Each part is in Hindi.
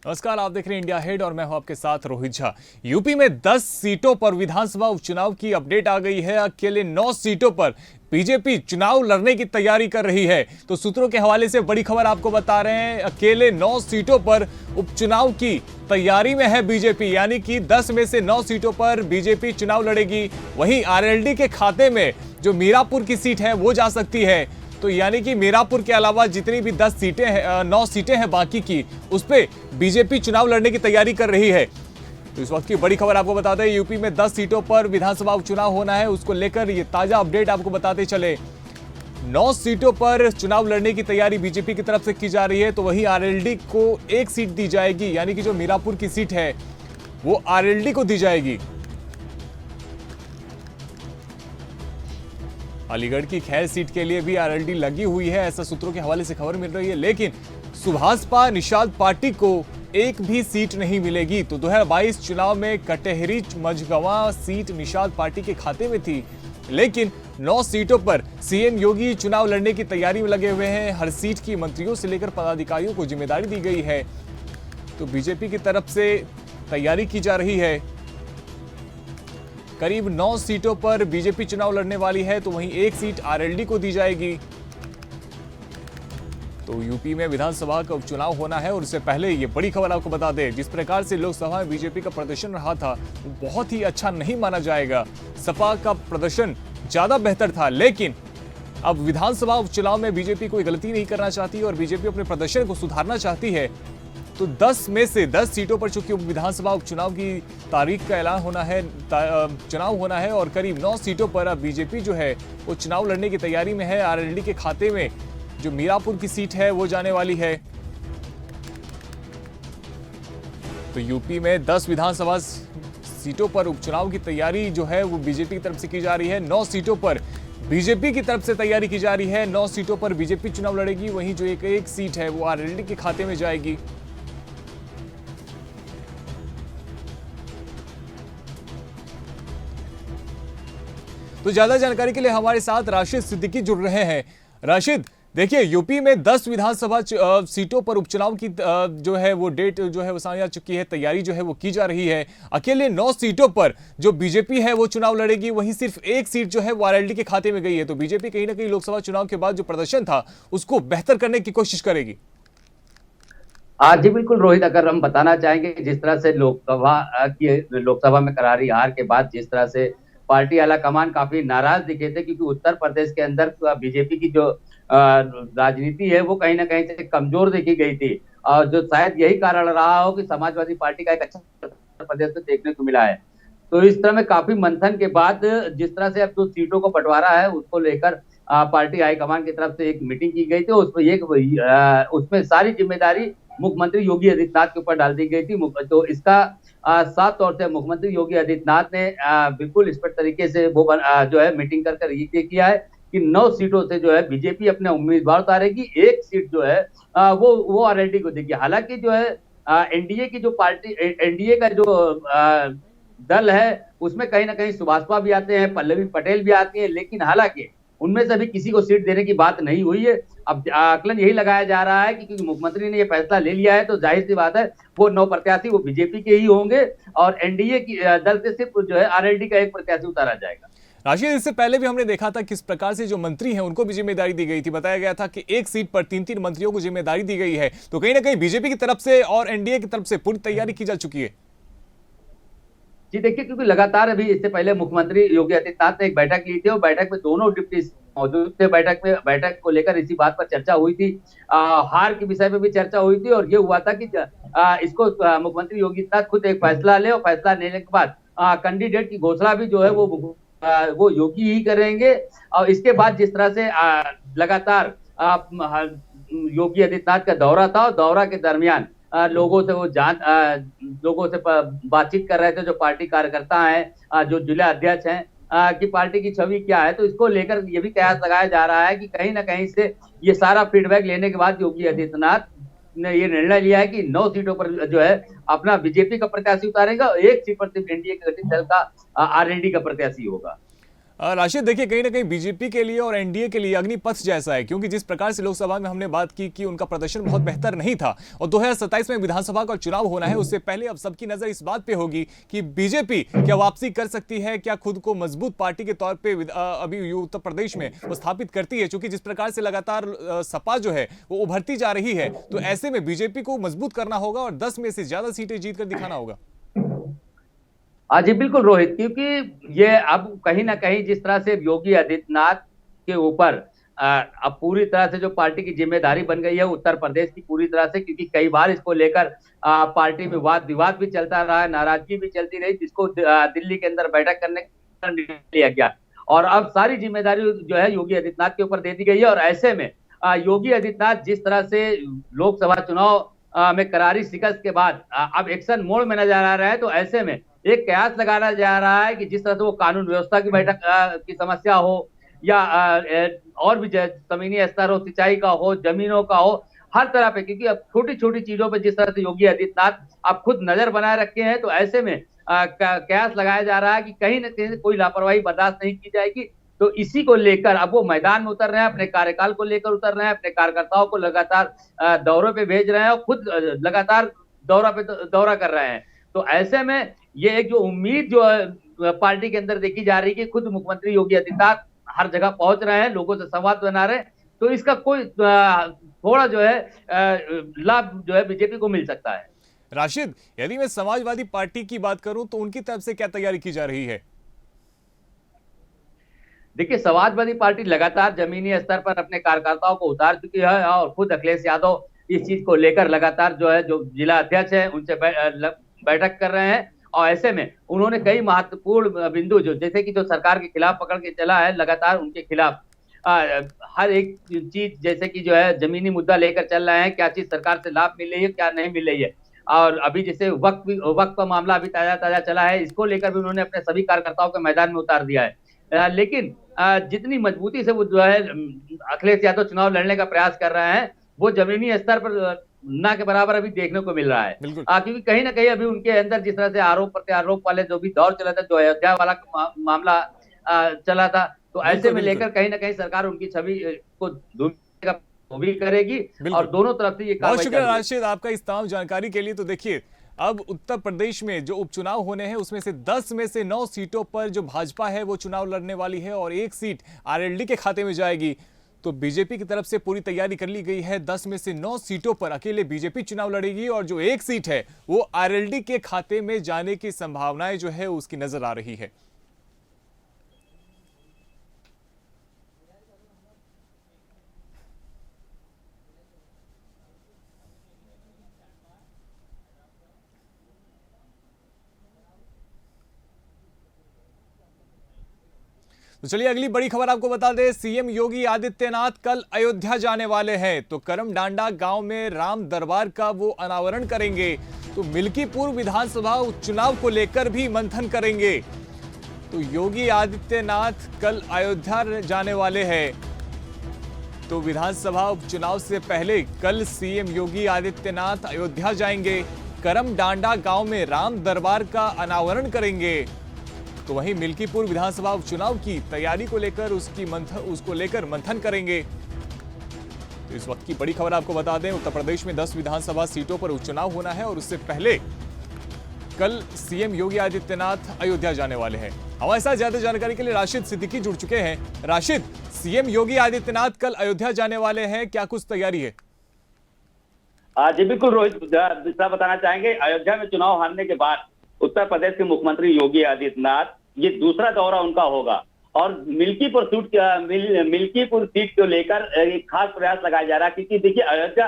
नमस्कार, आप देख रहे हैं इंडिया हेड और मैं हूं आपके साथ रोहित झा। यूपी में 10 सीटों पर विधानसभा उपचुनाव की अपडेट आ गई है। अकेले 9 सीटों पर बीजेपी चुनाव लड़ने की तैयारी कर रही है। तो सूत्रों के हवाले से बड़ी खबर आपको बता रहे हैं, अकेले 9 सीटों पर उपचुनाव की तैयारी में है बीजेपी, यानी कि 10 में से 9 सीटों पर बीजेपी चुनाव लड़ेगी। वहीं आरएलडी के खाते में जो मीरापुर की सीट है वो जा सकती है। तो यानी कि मीरापुर के अलावा जितनी भी 10 सीटें हैं, 9 सीटें हैं बाकी की, उस पे बीजेपी चुनाव लड़ने की तैयारी कर रही है। तो इस वक्त की बड़ी खबर आपको बताते हैं, यूपी में 10 सीटों पर विधानसभा उपचुनाव होना है, उसको लेकर ये ताजा अपडेट आपको बताते चले। 9 सीटों पर चुनाव लड़ने की तैयारी बीजेपी की तरफ से की जा रही है। तो वहीं आरएलडी को एक सीट दी जाएगी, यानी कि जो मीरापुर की सीट है वो आरएलडी को दी जाएगी। अलीगढ़ की खैर सीट के लिए भी आरएलडी लगी हुई है, ऐसा सूत्रों के हवाले से खबर मिल रही है। लेकिन सुभाषपा निषाद पार्टी को एक भी सीट नहीं मिलेगी। तो 2022 चुनाव में कटहरी मझगवां सीट निषाद पार्टी के खाते में थी, लेकिन 9 सीटों पर सीएम योगी चुनाव लड़ने की तैयारी में लगे हुए हैं। हर सीट की मंत्रियों से लेकर पदाधिकारियों को जिम्मेदारी दी गई है। तो बीजेपी की तरफ से तैयारी की जा रही है। करीब 9 सीटों पर बीजेपी चुनाव लड़ने वाली है, तो वहीं एक सीट आरएलडी को दी जाएगी। तो यूपी में विधानसभा का उपचुनाव होना है और उससे पहले ये बड़ी खबर आपको बता दें, जिस प्रकार से लोकसभा में बीजेपी का प्रदर्शन रहा था वो बहुत ही अच्छा नहीं माना जाएगा। सपा का प्रदर्शन ज्यादा बेहतर था, लेकिन अब विधानसभा उपचुनाव में बीजेपी कोई गलती नहीं करना चाहती और बीजेपी अपने प्रदर्शन को सुधारना चाहती है। तो 10 में से 10 सीटों पर चूंकि विधानसभा उपचुनाव की तारीख का ऐलान होना है, चुनाव होना है, और करीब 9 सीटों पर अब बीजेपी जो है वो चुनाव लड़ने की तैयारी में है। आरएलडी के खाते में जो मीरापुर की सीट है वो जाने वाली है। तो यूपी में 10 विधानसभा सीटों पर उपचुनाव की तैयारी जो है वो बीजेपी की तरफ से की जा रही है। 9 सीटों पर बीजेपी की तरफ से तैयारी की जा रही है। 9 सीटों पर बीजेपी चुनाव लड़ेगी, वहीं जो एक सीट है वो आरएलडी के खाते में जाएगी। तो ज्यादा जानकारी के लिए हमारे साथ राशिद सिद्दीकी जुड़ रहे हैं। राशिद, देखिए, यूपी में 10 विधानसभा सीटों पर उपचुनाव की जो है वो डेट जो है वो सामने आ चुकी है, तैयारी जो है वो की जा रही है। अकेले 9 सीटों पर जो बीजेपी है वो चुनाव लड़ेगी, वहीं सिर्फ एक सीट जो है वो आरएलडी के खाते में गई है। तो बीजेपी कहीं ना कहीं लोकसभा चुनाव के बाद जो प्रदर्शन था उसको बेहतर करने की कोशिश करेगी। जी बिल्कुल रोहित, अगर हम बताना चाहेंगे जिस तरह से लोकसभा में करारी हार के बाद जिस तरह से पार्टी आला कमान काफी नाराज दिखे थे, क्योंकि उत्तर प्रदेश के अंदर बीजेपी की जो राजनीति है वो कहीं ना कहीं से कमजोर देखी गई थी, और जो शायद यही कारण रहा हो कि समाजवादी पार्टी का एक अच्छा उत्तर प्रदेश में देखने को मिला है। तो इस तरह में काफी मंथन के बाद जिस तरह से अब जो सीटों को बंटवारा है उसको लेकर पार्टी हाईकमान की तरफ से एक मीटिंग की गई थी। उसमें सारी जिम्मेदारी मुख्यमंत्री योगी आदित्यनाथ के ऊपर डाल दी गई थी। तो इसका साफ तौर से मुख्यमंत्री योगी आदित्यनाथ ने बिल्कुल स्पष्ट तरीके से वो जो है मीटिंग कर ये किया है कि 9 सीटों से जो है बीजेपी अपने उम्मीदवार उतारेगी, एक सीट जो है वो आरएलडी को देगी। हालांकि जो है एनडीए की जो पार्टी, एनडीए का जो दल है उसमें कहीं ना कहीं सुभाषपा भी आते हैं, पल्लवी पटेल भी आती है, लेकिन हालांकि उनमें से अभी किसी को सीट देने की बात नहीं हुई है। अब आकलन यही लगाया जा रहा है कि क्योंकि मुख्यमंत्री ने यह फैसला ले लिया है तो जाहिर सी बात है वो 9 प्रत्याशी वो बीजेपी के ही होंगे और एनडीए की दल से सिर्फ जो है आरएलडी का एक प्रत्याशी उतारा जाएगा। राशिद, इससे पहले भी हमने देखा था किस प्रकार से जो मंत्री हैं उनको भी जिम्मेदारी दी गई थी। बताया गया था कि एक सीट पर 3-3 मंत्रियों को जिम्मेदारी दी गई है। तो कहीं ना कहीं बीजेपी की तरफ से और एनडीए की तरफ से पूरी तैयारी की जा चुकी है। जी देखिए, क्योंकि लगातार अभी इससे पहले मुख्यमंत्री योगी आदित्यनाथ ने एक बैठक ली थी और बैठक में दोनों डिप्टी मौजूद थे। बैठक को लेकर इसी बात पर चर्चा हुई थी, हार के विषय में भी चर्चा हुई थी, और ये हुआ था कि इसको मुख्यमंत्री योगी आदित्यनाथ खुद एक फैसला ले, और फैसला लेने के बाद कैंडिडेट की घोषणा भी जो है वो योगी ही करेंगे। और इसके बाद जिस तरह से लगातार योगी आदित्यनाथ का दौरा था, और दौरा के दरमियान लोगों से लोगों से बातचीत कर रहे थे, जो पार्टी कार्यकर्ता हैं, जो जिला अध्यक्ष हैं, कि पार्टी की छवि क्या है। तो इसको लेकर ये भी कयास लगाया जा रहा है कि कहीं ना कहीं से ये सारा फीडबैक लेने के बाद योगी आदित्यनाथ ने ये निर्णय लिया है कि 9 सीटों पर जो है अपना बीजेपी का प्रत्याशी उतारेगा और एक सीट पर सिर्फ एनडीए के गठित दल का आरएलडी का प्रत्याशी होगा। राशिद, देखिए कहीं ना कहीं बीजेपी के लिए और एनडीए के लिए अग्निपथ जैसा है, क्योंकि जिस प्रकार से लोकसभा में हमने बात की कि उनका प्रदर्शन बहुत बेहतर नहीं था और 2027 में विधानसभा का चुनाव होना है, उससे पहले अब सबकी नजर इस बात पे होगी कि बीजेपी क्या वापसी कर सकती है, क्या खुद को मजबूत पार्टी के तौर पे अभी उत्तर प्रदेश में वो स्थापित करती है। क्योंकि जिस प्रकार से लगातार सपा जो है वो उभरती जा रही है, तो ऐसे में बीजेपी को मजबूत करना होगा और 10 में से ज्यादा सीटें जीत कर दिखाना होगा। हाँ जी बिल्कुल रोहित, क्योंकि ये अब कहीं ना कहीं जिस तरह से योगी आदित्यनाथ के ऊपर अब पूरी तरह से जो पार्टी की जिम्मेदारी बन गई है उत्तर प्रदेश की पूरी तरह से, क्योंकि कई बार इसको लेकर पार्टी में वाद विवाद भी चलता रहा है, नाराजगी भी चलती रही, जिसको दिल्ली के अंदर बैठक करने का निर्णय लिया गया और अब सारी जिम्मेदारी जो है योगी आदित्यनाथ के ऊपर दे दी गई है। और ऐसे में योगी आदित्यनाथ जिस तरह से लोकसभा चुनाव में करारी शिकस्त के बाद अब एक्शन मोड में नजर आ रहा है, तो ऐसे में एक कयास लगाया जा रहा है कि जिस तरह से वो कानून व्यवस्था की बैठक की समस्या हो या और भी जमीनी स्तर हो, सिंचाई का हो, जमीनों का हो, हर तरह पे, क्योंकि अब छोटी छोटी चीजों पे जिस तरह से योगी आदित्यनाथ अब खुद नजर बनाए रखे हैं, तो ऐसे में कयास लगाया जा रहा है कि कहीं ना कहीं कोई लापरवाही बर्दाश्त नहीं की जाएगी। तो इसी को लेकर अब वो मैदान में उतर रहे हैं, अपने कार्यकाल को लेकर उतर रहे हैं, अपने कार्यकर्ताओं को लगातार दौरों पे भेज रहे हैं और खुद लगातार दौरा कर रहे हैं। तो ऐसे में ये एक जो उम्मीद जो पार्टी के अंदर देखी जा रही है कि खुद मुख्यमंत्री योगी आदित्यनाथ हर जगह पहुंच रहे हैं, लोगों से संवाद बना रहे हैं, तो इसका कोई थोड़ा जो है लाभ जो है बीजेपी को मिल सकता है। राशिद, यदि मैं समाजवादी पार्टी की बात करूं तो उनकी तरफ से क्या तैयारी की जा रही है? देखिए, समाजवादी पार्टी लगातार जमीनी स्तर पर अपने कार्यकर्ताओं को उतार चुकी है और खुद अखिलेश यादव इस चीज को लेकर लगातार जो है जो जिला अध्यक्ष है उनसे बैठक कर रहे हैं। और ऐसे में उन्होंने कई महत्वपूर्ण बिंदु जो जैसे कि जो सरकार के खिलाफ पकड़ के चला है, लगातार उनके खिलाफ हर एक चीज जैसे कि जो है जमीनी मुद्दा लेकर चल रहे हैं, क्या चीज सरकार से लाभ मिल रही है, क्या नहीं मिल रही है। और अभी जैसे वक्त का मामला अभी ताजा चला है, इसको लेकर भी उन्होंने अपने सभी कार्यकर्ताओं को मैदान में उतार दिया है। लेकिन जितनी मजबूती से वो जो है अखिलेश यादव चुनाव लड़ने का प्रयास कर रहे हैं, वो जमीनी स्तर पर ना के बराबर अभी देखने को मिल रहा है। क्योंकि कहीं ना कहीं अभी उनके अंदर जिस तरह से आरोप प्रत्यारोप वाले जो भी दौर चला था, जो अयोध्या वाला मामला चला था, तो ऐसे में लेकर कहीं ना कहीं सरकार उनकी छवि को धूमिल का वो भी करेगी और दोनों तरफ से ये बहुत शुक्रिया राशिद आपका इस तमाम जानकारी के लिए। तो देखिए, अब उत्तर प्रदेश में जो उपचुनाव होने हैं उसमें से 10 में से 9 सीटों पर जो भाजपा है वो चुनाव लड़ने वाली है और एक सीट आरएलडी के खाते में जाएगी। तो बीजेपी की तरफ से पूरी तैयारी कर ली गई है। 10 में से 9 सीटों पर अकेले बीजेपी चुनाव लड़ेगी और जो एक सीट है वो आरएलडी के खाते में जाने की संभावनाएं जो है उसकी नजर आ रही है। तो चलिए अगली बड़ी खबर आपको बता दें, सीएम योगी आदित्यनाथ कल अयोध्या जाने वाले हैं। तो करमडांडा गांव में राम दरबार का वो अनावरण करेंगे। तो मिल्कीपुर विधानसभा उपचुनाव को लेकर भी मंथन करेंगे। तो योगी आदित्यनाथ कल अयोध्या जाने वाले हैं। तो विधानसभा उपचुनाव से पहले कल सीएम योगी आदित्यनाथ अयोध्या जाएंगे, करमडांडा गांव में राम दरबार का अनावरण करेंगे। तो वहीं मिल्कीपुर विधानसभा उपचुनाव की तैयारी को लेकर उसको लेकर मंथन करेंगे। तो इस वक्त की बड़ी खबर आपको बता दें, उत्तर प्रदेश में 10 विधानसभा सीटों पर उपचुनाव होना है और उससे पहले कल सीएम योगी आदित्यनाथ अयोध्या जाने वाले हैं। हमारे साथ ज्यादा जानकारी के लिए राशिद सिद्दीकी जुड़ चुके हैं। राशिद, सीएम योगी आदित्यनाथ कल अयोध्या जाने वाले हैं, क्या कुछ तैयारी है? जी बिल्कुल रोहित, बताना चाहेंगे अयोध्या में चुनाव हारने के बाद उत्तर प्रदेश के मुख्यमंत्री योगी आदित्यनाथ ये दूसरा दौरा उनका होगा और मिल्कीपुर सीट को लेकर एक खास प्रयास लगाया जा रहा है, क्योंकि देखिए अयोध्या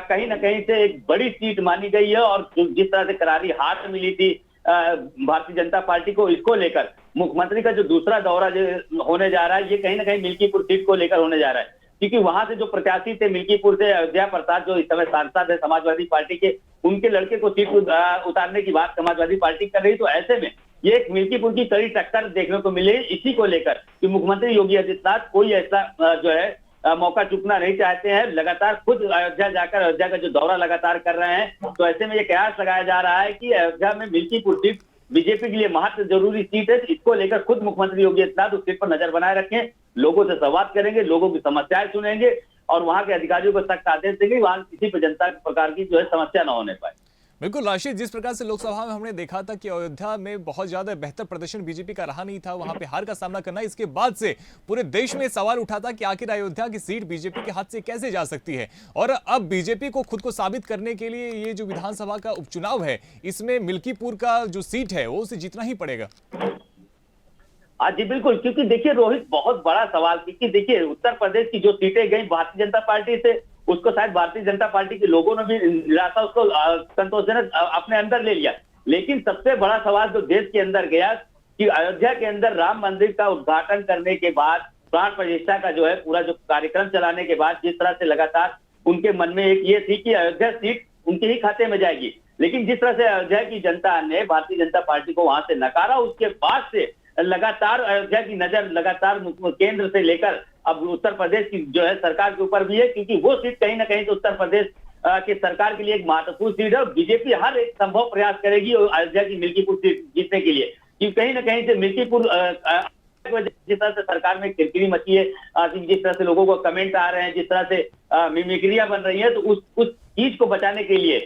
कहीं ना कहीं से एक बड़ी सीट मानी गई है और जिस तरह से करारी हार मिली थी भारतीय जनता पार्टी को, इसको लेकर मुख्यमंत्री का जो दूसरा दौरा जो होने जा रहा है ये कहीं ना कहीं मिल्कीपुर सीट को लेकर होने जा रहा है। क्योंकि वहां से जो प्रत्याशी थे मिल्कीपुर से अयोध्या प्रसाद जो इस समय सांसद है समाजवादी पार्टी के, उनके लड़के को सीट उतारने की बात समाजवादी पार्टी कर रही। तो ऐसे में ये एक मिल्कीपुर की कड़ी टक्कर देखने को मिले, इसी को लेकर कि मुख्यमंत्री योगी आदित्यनाथ कोई ऐसा जो है मौका चूकना नहीं चाहते हैं, लगातार खुद अयोध्या जाकर अयोध्या का जो दौरा लगातार कर रहे हैं। तो ऐसे में ये कयास लगाया जा रहा है कि अयोध्या में मिल्कीपुर सीट बीजेपी के लिए महत्व जरूरी सीट है। इसको लेकर खुद मुख्यमंत्री योगी आदित्यनाथ उस सीट पर नजर बनाए रखें, लोगों से संवाद करेंगे, लोगों की समस्याएं सुनेंगे और वहां के अधिकारियों को सख्त आदेश देंगे, वहां किसी पर जनता प्रकार की जो है समस्या न होने पाए। बिल्कुल राशिद, जिस प्रकार से लोकसभा में हमने देखा था कि अयोध्या में बहुत ज्यादा बेहतर प्रदर्शन बीजेपी का रहा नहीं था, वहां पे हार का सामना करना, इसके बाद से पूरे देश में सवाल उठा था कि आखिर अयोध्या की सीट बीजेपी के हाथ से कैसे जा सकती है। और अब बीजेपी को खुद को साबित करने के लिए ये जो विधानसभा का उपचुनाव है, इसमें मिल्कीपुर का जो सीट है वो उसे जीतना ही पड़ेगा। जी बिल्कुल, क्योंकि देखिए रोहित, बहुत बड़ा सवाल, क्योंकि देखिए उत्तर प्रदेश की जो सीटें गई भारतीय जनता पार्टी से, उसको शायद भारतीय जनता पार्टी के लोगों ने भी निराशा उसको संतोषजनक अपने अंदर ले लिया। लेकिन सबसे बड़ा सवाल जो देश के अंदर गया कि अयोध्या के अंदर राम मंदिर का उद्घाटन करने के बाद, प्राण प्रतिष्ठा का जो है पूरा जो कार्यक्रम चलाने के बाद, जिस तरह से लगातार उनके मन में एक ये थी कि अयोध्या सीट उनके ही खाते में जाएगी, लेकिन जिस तरह से अयोध्या की जनता ने भारतीय जनता पार्टी को वहां से नकारा, उसके बाद से लगातार अयोध्या की नजर लगातार केंद्र से लेकर अब उत्तर प्रदेश की जो है सरकार के ऊपर भी है, क्योंकि वो सीट कहीं ना कहीं तो उत्तर प्रदेश की सरकार के लिए एक महत्वपूर्ण सीट है और बीजेपी हर एक संभव प्रयास करेगी अयोध्या की मिल्कीपुर सीट जीतने के लिए, क्योंकि कहीं ना कहीं से मिल्कीपुर जिस तरह से सरकार में किरकिरी मची है, जिस तरह से लोगों को कमेंट आ रहे हैं, जिस तरह से मिमिक्रियां बन रही है, तो उस चीज को बचाने के लिए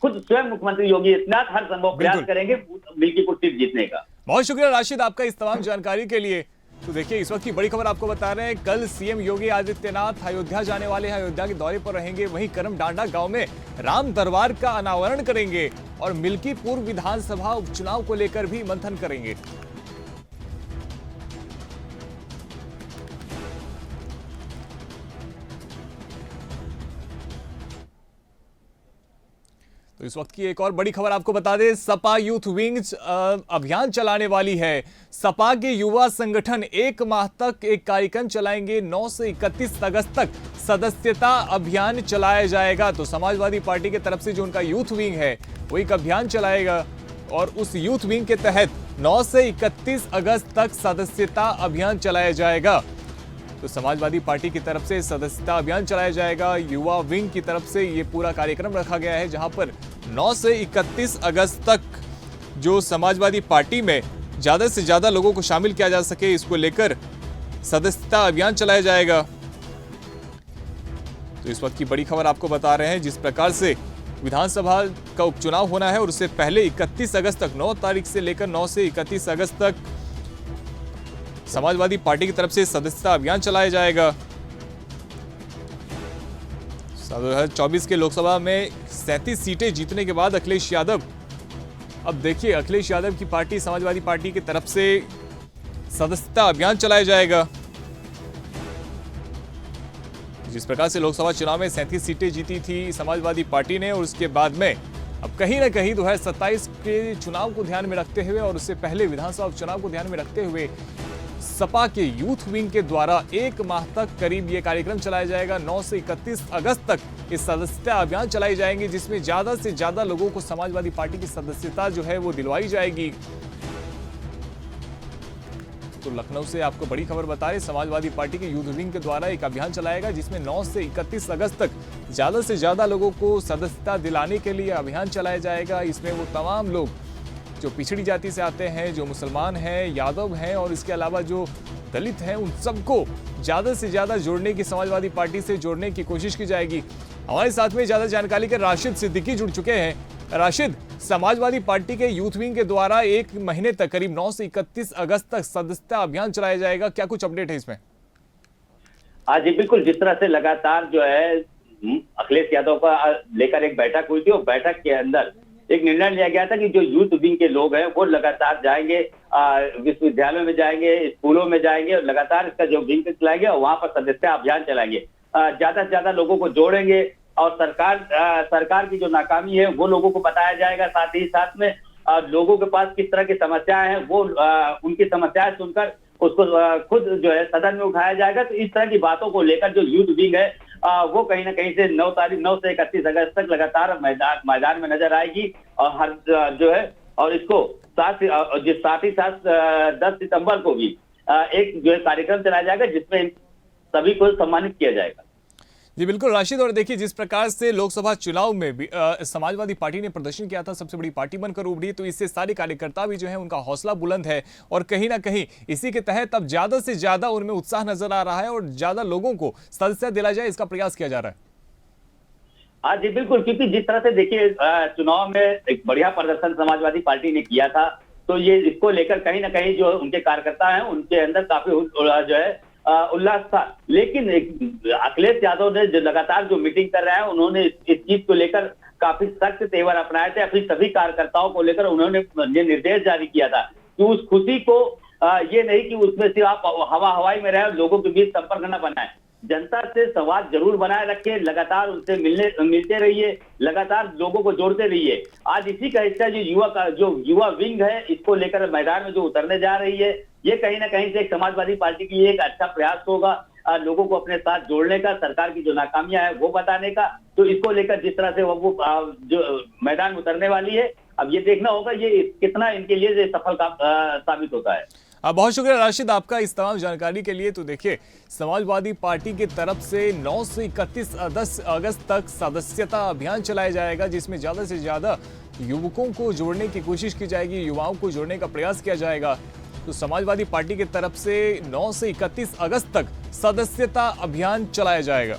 खुद स्वयं मुख्यमंत्री योगी आदित्यनाथ हर संभव प्रयास करेंगे मिल्कीपुर सीट जीतने का। बहुत शुक्रिया राशिद आपका इस तमाम जानकारी के लिए। तो देखिए, इस वक्त की बड़ी खबर आपको बता रहे हैं, कल सीएम योगी आदित्यनाथ अयोध्या जाने वाले हैं, अयोध्या के दौरे पर रहेंगे, वहीं करमडांडा गांव में राम दरबार का अनावरण करेंगे और मिल्कीपुर विधानसभा उपचुनाव को लेकर भी मंथन करेंगे। तो इस वक्त की एक और बड़ी खबर आपको बता दें, सपा यूथ विंग अभियान चलाने वाली है। सपा के युवा संगठन एक माह तक एक कार्यक्रम चलाएंगे। 9 से 31 अगस्त तक सदस्यता अभियान चलाया जाएगा। तो समाजवादी पार्टी की तरफ से जो उनका यूथ विंग है वो एक अभियान चलाएगा और उस यूथ विंग के तहत 9 से 31 अगस्त तक सदस्यता अभियान चलाया जाएगा। तो समाजवादी पार्टी की तरफ से सदस्यता अभियान चलाया जाएगा। युवा विंग की तरफ से ये पूरा कार्यक्रम रखा गया है, जहां पर 9 से 31 अगस्त तक जो समाजवादी पार्टी में ज्यादा से ज्यादा लोगों को शामिल किया जा सके, इसको लेकर सदस्यता अभियान चलाया जाएगा। तो इस वक्त की बड़ी खबर आपको बता रहे हैं, जिस प्रकार से विधानसभा का उपचुनाव होना है और उससे पहले 31 अगस्त तक, 9 तारीख से लेकर 9 से 31 अगस्त तक समाजवादी पार्टी की तरफ से सदस्यता अभियान चलाया जाएगा। 2024 के लोकसभा में 37 सीटें जीतने के बाद अखिलेश यादव, अब देखिए अखिलेश यादव की पार्टी समाजवादी पार्टी की तरफ से सदस्यता अभियान चलाया जाएगा। जिस प्रकार से लोकसभा चुनाव में 37 सीटें जीती थी समाजवादी पार्टी ने और उसके बाद में अब कहीं ना कहीं 2027 के चुनाव को ध्यान में रखते हुए और उससे पहले विधानसभा चुनाव को ध्यान में रखते हुए सपा के यूथ विंग के द्वारा एक माह तक करीब ये कार्यक्रम चलाया जाएगा। 9 से 31 अगस्त तक इस सदस्यता अभियान चलाई जाएंगे, जिसमें ज्यादा से ज्यादा लोगों को समाजवादी पार्टी की सदस्यता जो है वो दिलवाई जाएगी। तो लखनऊ से आपको बड़ी खबर बता रहे, समाजवादी पार्टी के यूथ विंग के द्वारा एक अभियान चलाएगा, जिसमें 9 से 31 अगस्त तक ज्यादा से ज्यादा लोगों को सदस्यता दिलाने के लिए अभियान चलाया जाएगा। इसमें वो तमाम लोग जो पिछड़ी जाति से आते हैं, जो मुसलमान हैं, यादव हैं और इसके अलावा जो दलित हैं, उन सबको ज्यादा से ज्यादा जोड़ने की, समाजवादी पार्टी से जोड़ने की कोशिश की जाएगी। हमारे साथ में ज्यादा जानकारी के राशिद सिद्दीकी जुड़ चुके हैं। राशिद, समाजवादी पार्टी के यूथ विंग के द्वारा एक महीने तक करीब 9 से 31 अगस्त तक सदस्यता अभियान चलाया जाएगा, क्या कुछ अपडेट है इसमें? जी बिल्कुल, जिस तरह से लगातार जो है अखिलेश यादव का लेकर एक बैठक हुई थी और बैठक के अंदर एक निर्णय लिया गया था कि जो यूथ विंग के लोग हैं वो लगातार जाएंगे, विश्वविद्यालयों में जाएंगे, स्कूलों में जाएंगे और लगातार इसका जो विंग चलाएंगे और वहां पर सदस्यता अभियान चलाएंगे, ज्यादा से ज्यादा लोगों को जोड़ेंगे और सरकार की जो नाकामी है वो लोगों को बताया जाएगा। साथ ही साथ में लोगों के पास किस तरह की समस्याएं हैं वो उनकी समस्याएं सुनकर उसको खुद जो है सदन में उठाया जाएगा। तो इस तरह की बातों को लेकर जो यूथ विंग है वो कहीं ना कहीं से 9 से 31 अगस्त तक लगातार मैदान में नजर आएगी और हर जो है और इसको साथ ही साथ 10 सितंबर को भी एक जो है कार्यक्रम चलाया जाएगा, जिसमें सभी को सम्मानित किया जाएगा। जी बिल्कुल राशिद, और देखिए जिस प्रकार से लोकसभा चुनाव में भी समाजवादी पार्टी ने प्रदर्शन किया था, सबसे बड़ी पार्टी बनकर उभरी, तो इससे सारे कार्यकर्ता भी जो है उनका हौसला बुलंद है और कहीं ना कहीं इसी के तहत अब ज्यादा से ज्यादा उनमें उत्साह नजर आ रहा है और ज्यादा लोगों को सदस्यता दिला जाए इसका प्रयास किया जा रहा है। हाँ जी बिल्कुल, क्योंकि जिस तरह से देखिए चुनाव में एक बढ़िया प्रदर्शन समाजवादी पार्टी ने किया था, तो ये इसको लेकर कहीं ना कहीं जो उनके कार्यकर्ता हैं उनके अंदर काफी जो है उल्लास था। लेकिन अखिलेश यादव ने जो लगातार जो मीटिंग कर रहे हैं, उन्होंने इस चीज को लेकर काफी सख्त तेवर अपनाए थे। अपनी सभी कार्यकर्ताओं को लेकर उन्होंने ये निर्देश जारी किया था कि उस खुशी को ये नहीं कि उसमें सिर्फ आप हवाई में रहे, लोगों के बीच संपर्क न बनाए, जनता से संवाद जरूर बनाए रखिए, लगातार उनसे मिलते रहिए, लगातार लोगों को जोड़ते रहिए। आज इसी का हिस्सा जो युवा विंग है, इसको लेकर मैदान में जो उतरने जा रही है, ये कहीं ना कहीं से एक समाजवादी पार्टी के लिए एक अच्छा प्रयास होगा लोगों को अपने साथ जोड़ने का, सरकार की जो नाकामियां है वो बताने का। तो इसको लेकर जिस तरह से वो जो मैदान में उतरने वाली है, अब ये देखना होगा ये कितना इनके लिए सफल साबित होता है। बहुत शुक्रिया राशिद आपका इस तमाम जानकारी के लिए। तो देखिए समाजवादी पार्टी की तरफ से 9 से 31 अगस्त तक सदस्यता अभियान चलाया जाएगा, जिसमें ज्यादा से ज्यादा युवकों को जोड़ने की कोशिश की जाएगी, युवाओं को जोड़ने का प्रयास किया जाएगा। तो समाजवादी पार्टी की तरफ से 9 से 31 अगस्त तक सदस्यता अभियान चलाया जाएगा।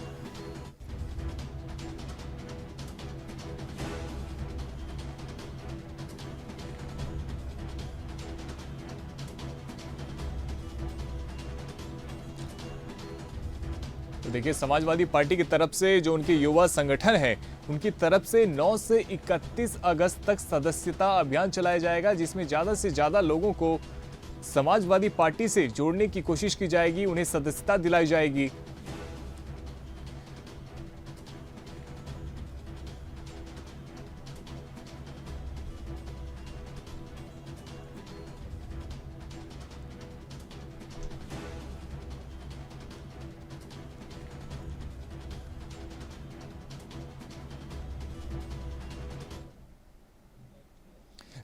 तो देखिए समाजवादी पार्टी की तरफ से जो उनके युवा संगठन है, उनकी तरफ से 9 से 31 अगस्त तक सदस्यता अभियान चलाया जाएगा, जिसमें ज्यादा से ज्यादा लोगों को समाजवादी पार्टी से जोड़ने की कोशिश की जाएगी, उन्हें सदस्यता दिलाई जाएगी।